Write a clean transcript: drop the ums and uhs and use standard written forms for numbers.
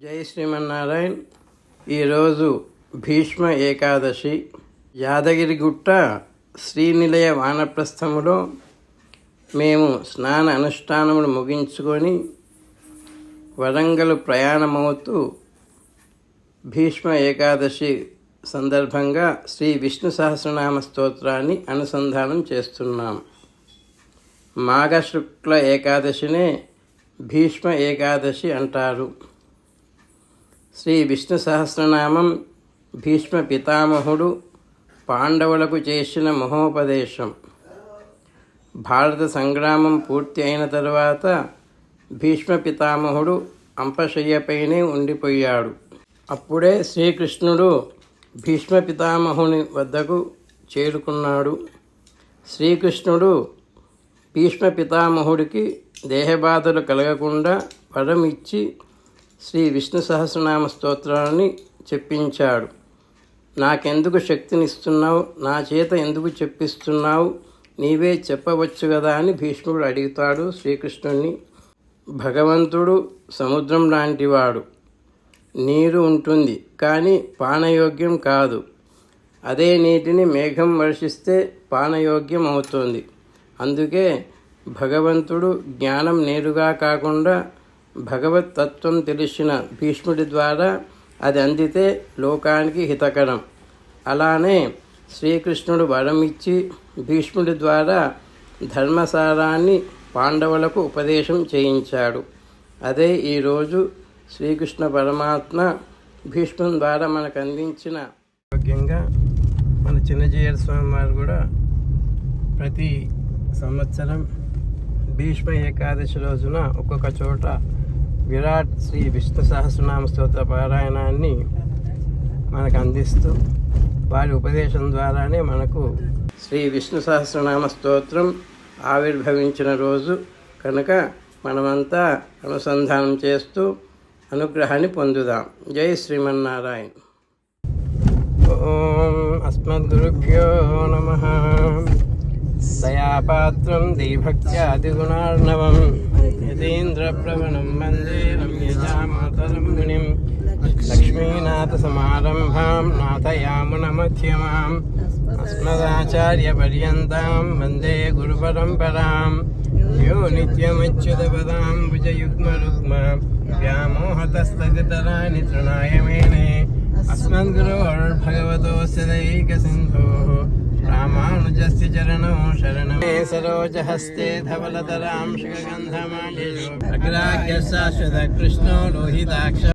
జై శ్రీమన్నారాయణ. ఈరోజు భీష్మ ఏకాదశి. యాదగిరిగుట్ట శ్రీనిలయ వానప్రస్థములో మేము స్నాన అనుష్ఠానములు ముగించుకొని వరంగల్ ప్రయాణమవుతూ భీష్మ ఏకాదశి సందర్భంగా శ్రీ విష్ణు సహస్రనామ స్తోత్రాన్ని అనుసంధానం చేస్తున్నాం. మాఘశుక్ల ఏకాదశినే భీష్మ ఏకాదశి అంటారు. శ్రీ విష్ణు సహస్రనామం భీష్మ పితామహుడు పాండవులకు చేసిన మహోపదేశం. భారత సంగ్రామం పూర్తి అయిన తరువాత భీష్మ పితామహుడు అంపశయ్యపైనే ఉండిపోయాడు. అప్పుడే శ్రీకృష్ణుడు భీష్మ పితామహుని వద్దకు చేరుకున్నాడు. శ్రీకృష్ణుడు భీష్మ పితామహుడికి దేహబాధలు కలగకుండా వరం ఇచ్చి శ్రీ విష్ణు సహస్రనామ స్తోత్రాన్ని చెప్పించాడు. నాకెందుకు శక్తినిస్తున్నావు, నా చేత ఎందుకు చెప్పిస్తున్నావు, నీవే చెప్పవచ్చు కదా అని భీష్ముడు అడుగుతాడు శ్రీకృష్ణుణ్ణి. భగవంతుడు సముద్రం లాంటివాడు. నీరు ఉంటుంది కానీ పానయోగ్యం కాదు. అదే నీటిని మేఘం వర్షిస్తే పానయోగ్యం అవుతుంది. అందుకే భగవంతుడు జ్ఞానం నేరుగా కాకుండా భగవత్ తత్వం తెలిసిన భీష్ముడి ద్వారా అది అందితే లోకానికి హితకరం. అలానే శ్రీకృష్ణుడు వరం ఇచ్చి భీష్ముడి ద్వారా ధర్మసారాన్ని పాండవులకు ఉపదేశం చేయించాడు. అదే ఈరోజు శ్రీకృష్ణ పరమాత్మ భీష్ముని ద్వారా మనకు అందించిన యోగ్యంగా మన చిన్నజీయర్ స్వామి వారు కూడా ప్రతి సంవత్సరం భీష్మ ఏకాదశి రోజున ఒక్కొక్క చోట విరాట్ శ్రీ విష్ణు సహస్రనామ స్తోత్ర పారాయణాన్ని మనకు అందిస్తూ వారి ఉపదేశం ద్వారానే మనకు శ్రీ విష్ణు సహస్రనామ స్తోత్రం ఆవిర్భవించిన రోజు కనుక మనమంతా అనుసంధానం చేస్తూ అనుగ్రహాన్ని పొందుదాం. జై శ్రీమన్నారాయణ. ఓం అస్మద్గురుభ్యో నమః. దయాపాత్రం దైభక్త్యాదిగుణార్ణవం యతీంద్రప్రవణం వందే రమ్యజామాతరం మునిం. లక్ష్మీనాథసమారంభాం నాథయామునమధ్యమాం అస్మదాచార్యపర్యంతాం వందే గురుపరంపరాం. యో నిత్యమచ్యుతపదాం భుజయుగ్మరుగ్మ వ్యామోహతస్తదితరాణి తృణాయ మేనే. అస్మద్గురోర్భగవతోస్య దైకసింధోః రామానుజస్య చరణో శరణమే. సరోజహస్తే ధవలతరాం శిఖగంధమాల్యో అగ్రాహ్య శాశ్వత కృష్ణో లోహితాక్ష